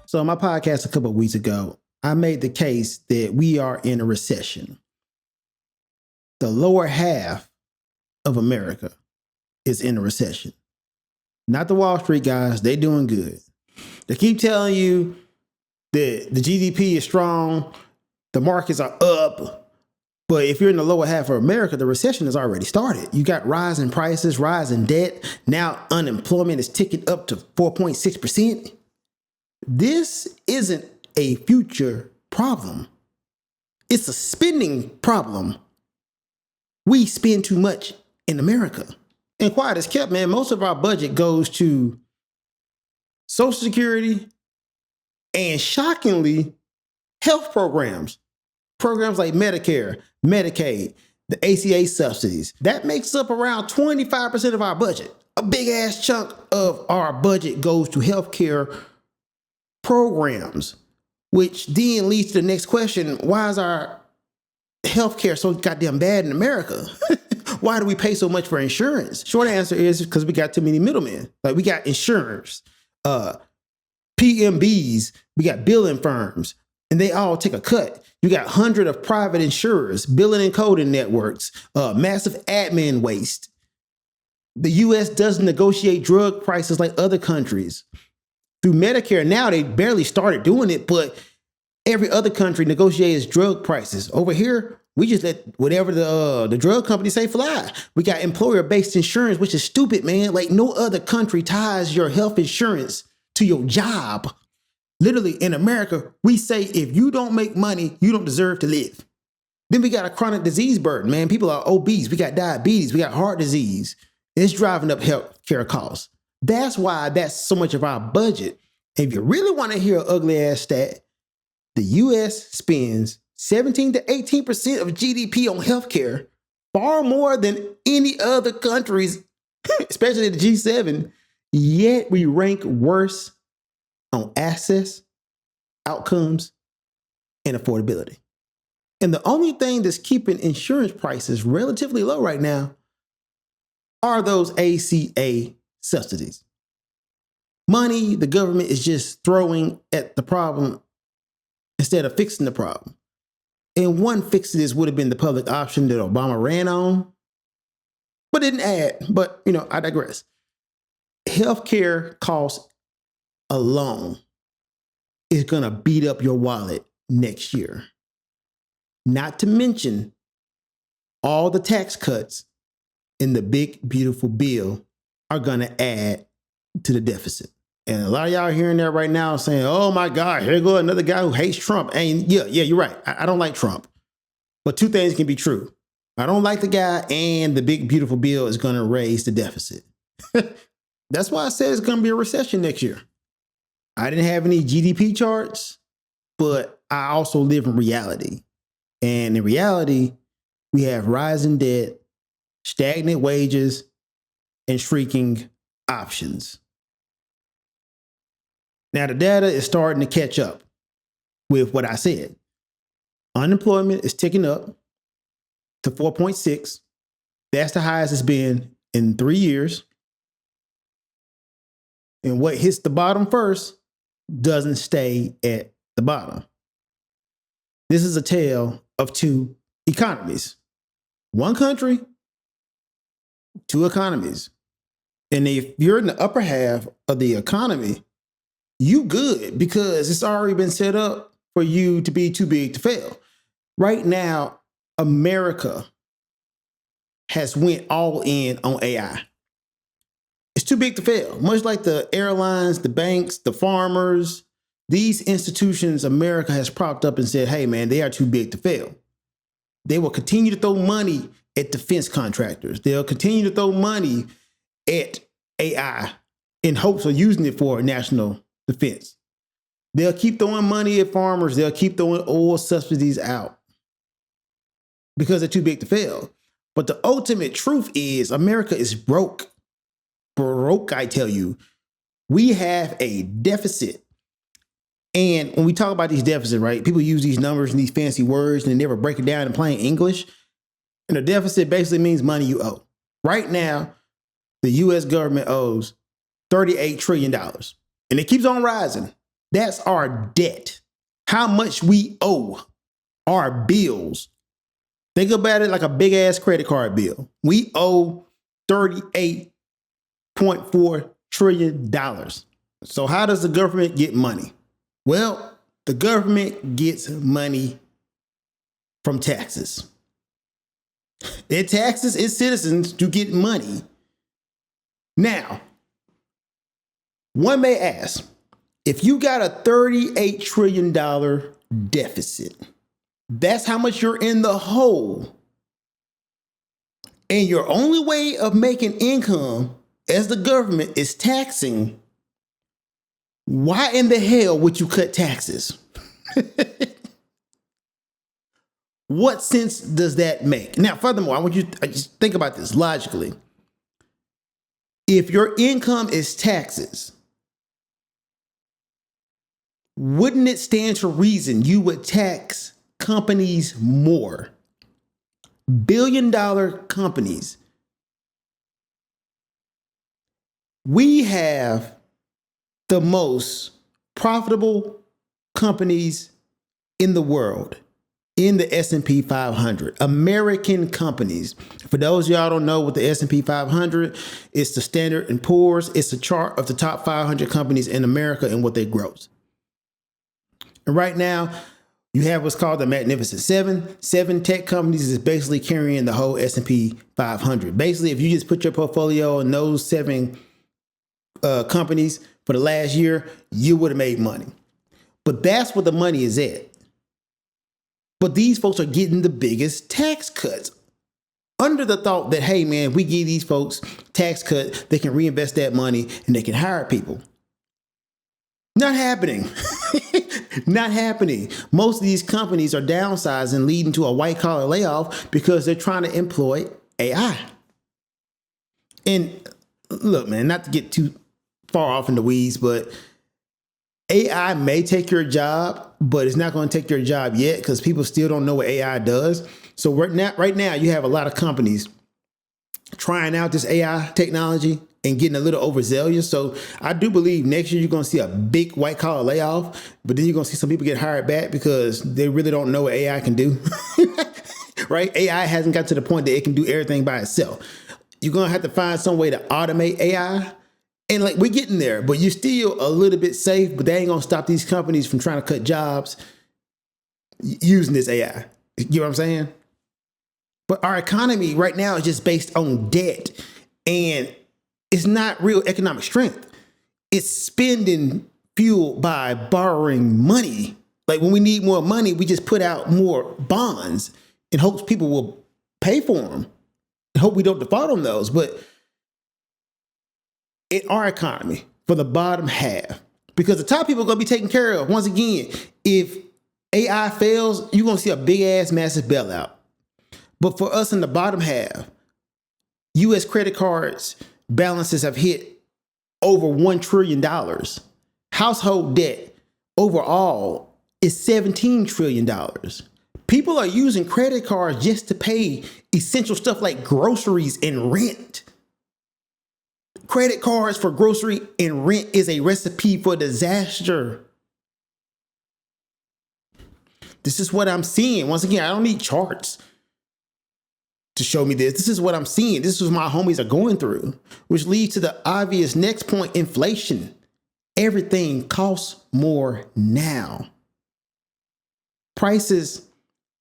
So on my podcast a couple of weeks ago, I made the case that we are in a recession. The lower half of America is in a recession. Not the Wall Street guys, they're doing good. They keep telling you that the GDP is strong, the markets are up, but if you're in the lower half of America, the recession has already started. You got rising prices, rising debt. Now unemployment is ticking up to 4.6%. This isn't a future problem. It's a spending problem. We spend too much in America. And quiet as kept, man, most of our budget goes to Social Security and, shockingly, health programs. Programs like Medicare, Medicaid, the ACA subsidies. That makes up around 25% of our budget. A big ass chunk of our budget goes to healthcare programs, which then leads to the next question. Why is our healthcare so goddamn bad in America? Why do we pay so much for insurance? Short answer is because we got too many middlemen. Like, we got insurers, PMBs, we got billing firms, and they all take a cut. You got hundreds of private insurers, billing and coding networks, massive admin waste. The U.S. doesn't negotiate drug prices like other countries. Through Medicare, now they barely started doing it, but every other country negotiates drug prices. Over here, we just let whatever the drug companies say fly. We got employer-based insurance, which is stupid, man. Like, no other country ties your health insurance to your job. Literally, in America, we say if you don't make money, you don't deserve to live. Then we got a chronic disease burden, man. People are obese. We got diabetes. We got heart disease. It's driving up health care costs. That's why that's so much of our budget. If you really want to hear an ugly ass stat, the U.S. spends 17 to 18% of GDP on healthcare, far more than any other countries, especially the G7. Yet we rank worse on access, outcomes, and affordability. And the only thing that's keeping insurance prices relatively low right now are those ACA subsidies. Money the government is just throwing at the problem instead of fixing the problem. And one fix to this would have been the public option that Obama ran on, but didn't add. But, I digress. Healthcare costs alone is going to beat up your wallet next year. Not to mention all the tax cuts in the big, beautiful bill are going to add to the deficit. And a lot of y'all are hearing that right now saying, oh my God, here go another guy who hates Trump. And yeah, you're right. I don't like Trump. But two things can be true. I don't like the guy, and the big, beautiful bill is going to raise the deficit. That's why I said it's going to be a recession next year. I didn't have any GDP charts, but I also live in reality. And in reality, we have rising debt, stagnant wages, and shrinking options. Now, the data is starting to catch up with what I said. Unemployment is ticking up to 4.6. That's the highest it's been in 3 years. And what hits the bottom first doesn't stay at the bottom. This is a tale of two economies. One country, two economies. And if you're in the upper half of the economy, you good, because it's already been set up for you to be too big to fail. Right now, America has went all in on AI. It's too big to fail. Much like the airlines, the banks, the farmers, these institutions America has propped up and said, hey man, they are too big to fail. They will continue to throw money at defense contractors. They'll continue to throw money at AI in hopes of using it for national defense. They'll keep throwing money at farmers. They'll keep throwing oil subsidies out because they're too big to fail. But the ultimate truth is America is broke. Broke, I tell you. We have a deficit. And when we talk about these deficits, right, people use these numbers and these fancy words and they never break it down in plain English. And a deficit basically means money you owe. Right now, the U.S. government owes $38 trillion. And it keeps on rising. That's our debt. How much we owe, our bills. Think about it like a big ass credit card bill. We owe $38.4 trillion. So how does the government get money? Well, the government gets money from taxes. It taxes its citizens to get money. Now, one may ask, if you got a $38 trillion deficit, that's how much you're in the hole. And your only way of making income as the government is taxing. Why in the hell would you cut taxes? What sense does that make? Now, furthermore, I want you to just think about this logically. If your income is taxes, wouldn't it stand to reason you would tax companies more? Billion-dollar companies. We have the most profitable companies in the world in the S&P 500. American companies. For those of y'all don't know what the S&P 500 is, the Standard & Poor's. It's a chart of the top 500 companies in America and what they gross. And right now, you have what's called the Magnificent Seven. 7 tech companies is basically carrying the whole S&P 500. Basically, if you just put your portfolio in those 7 companies for the last year, you would have made money. But that's where the money is at. But these folks are getting the biggest tax cuts under the thought that, hey, man, if we give these folks tax cut, they can reinvest that money and they can hire people. Not happening. Not happening. Most of these companies are downsizing, leading to a white collar layoff because they're trying to employ AI. And look, man, not to get too far off in the weeds, but AI may take your job, but it's not going to take your job yet because people still don't know what AI does. So right now, you have a lot of companies trying out this AI technology and getting a little overzealous. So I do believe next year you're going to see a big white collar layoff, but then you're going to see some people get hired back because they really don't know what AI can do. Right? AI hasn't got to the point that it can do everything by itself. You're going to have to find some way to automate AI. And like we're getting there, but you're still a little bit safe, but they ain't going to stop these companies from trying to cut jobs using this AI. You know what I'm saying? But our economy right now is just based on debt, and it's not real economic strength. It's spending fueled by borrowing money. Like when we need more money, we just put out more bonds in hopes people will pay for them. I hope we don't default on those. But in our economy, for the bottom half, because the top people are going to be taken care of. Once again, if AI fails, you're going to see a big ass massive bailout. But for us in the bottom half, U.S. credit cards balances have hit over $1 trillion. Household debt overall is $17 trillion. People are using credit cards just to pay essential stuff like groceries and rent. Credit cards for grocery and rent is a recipe for disaster. This is what I'm seeing. Once again, I don't need charts to show me this. This is what I'm seeing. This is what my homies are going through, which leads to the obvious next point, inflation. Everything costs more now. Prices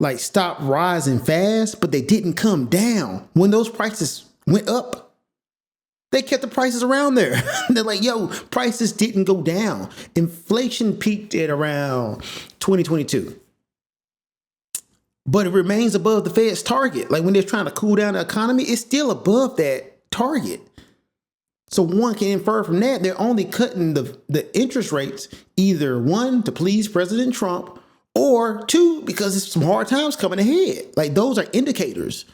like stopped rising fast, but they didn't come down. When those prices went up, they kept the prices around there. They're like, yo, prices didn't go down. Inflation peaked at around 2022. But it remains above the Fed's target. Like when they're trying to cool down the economy, it's still above that target. So one can infer from that, they're only cutting the interest rates, either 1, to please President Trump, or 2, because it's some hard times coming ahead. Like those are indicators.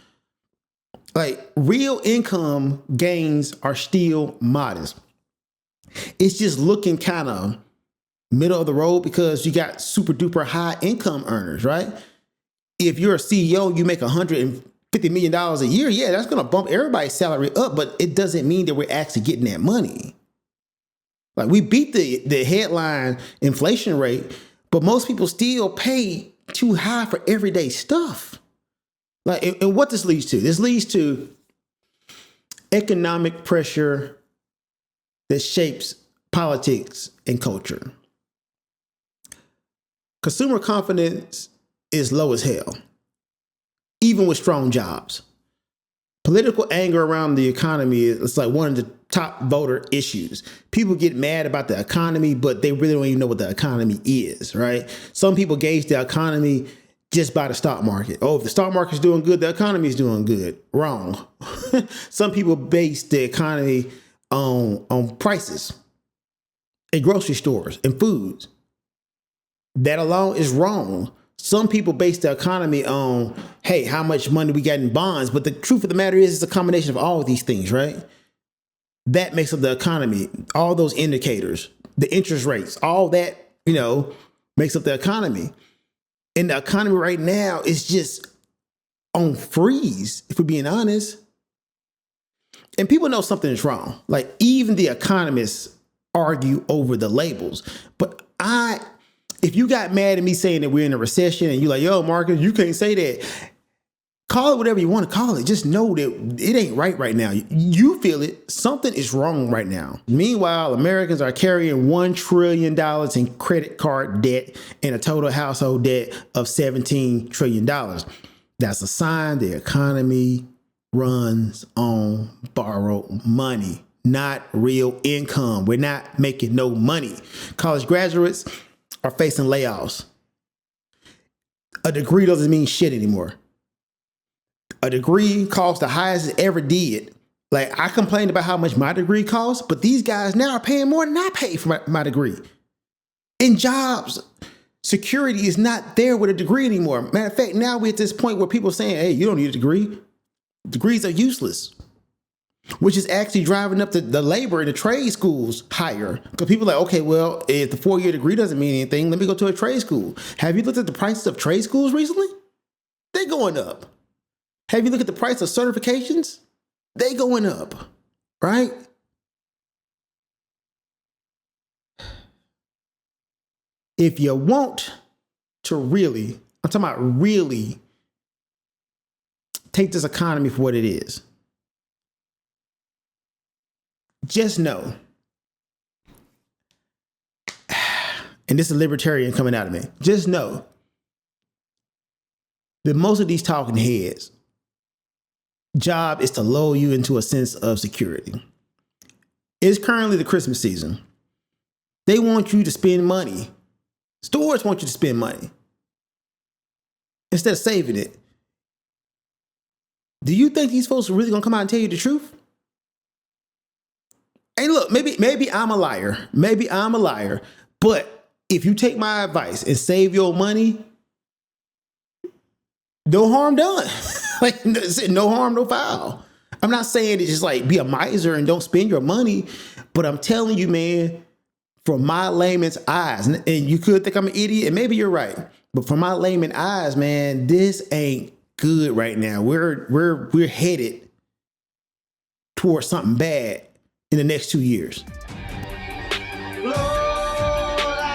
Like real income gains are still modest. It's just looking kind of middle of the road because you got super duper high income earners, right? If you're a CEO, you make $150 million a year. Yeah, that's going to bump everybody's salary up, but it doesn't mean that we're actually getting that money. Like we beat the headline inflation rate, but most people still pay too high for everyday stuff. Like, and what this leads to? This leads to economic pressure that shapes politics and culture. Consumer confidence is low as hell, even with strong jobs. Political anger around the economy is like one of the top voter issues. People get mad about the economy, but they really don't even know what the economy is, right? Some people gauge the economy just by the stock market. Oh, if the stock market's doing good, the economy is doing good. Wrong. Some people base the economy on prices in grocery stores and foods. That alone is wrong. Some people base the economy on, hey, how much money we got in bonds. But the truth of the matter is, it's a combination of all of these things, right? That makes up the economy. All those indicators, the interest rates, all that, makes up the economy. And the economy right now is just on freeze, if we're being honest. And people know something is wrong. Like even the economists argue over the labels. But if you got mad at me saying that we're in a recession and you're like, yo, Marcus, you can't say that. Call it whatever you want to call it. Just know that it ain't right now. You feel it. Something is wrong right now. Meanwhile, Americans are carrying $1 trillion in credit card debt and a total household debt of $17 trillion. That's a sign the economy runs on borrowed money, not real income. We're not making no money. College graduates are facing layoffs. A degree doesn't mean shit anymore. A degree costs the highest it ever did. Like I complained about how much my degree costs, but these guys now are paying more than I paid for my degree. In jobs, security is not there with a degree anymore. Matter of fact, now we're at this point where people are saying, hey, you don't need a degree. Degrees are useless, which is actually driving up the labor in the trade schools higher. Because people are like, okay, well, if the 4-year degree doesn't mean anything, let me go to a trade school. Have you looked at the prices of trade schools recently? They're going up. Have you looked at the price of certifications? They going up, right? If you want to really, I'm talking about really take this economy for what it is, just know, and this is a libertarian coming out of me, just know that most of these talking heads' job is to lull you into a sense of security. It's currently the Christmas season. They want you to spend money. Stores want you to spend money instead of saving it. Do you think these folks are really gonna come out and tell you the truth? Hey, look, maybe I'm a liar. Maybe I'm a liar. But if you take my advice and save your money, no harm done. Like no harm, no foul. I'm not saying it's just like be a miser and don't spend your money, but I'm telling you, man, from my layman's eyes, and you could think I'm an idiot, and maybe you're right, but from my layman's eyes, man, this ain't good right now. We're headed towards something bad in the next 2 years.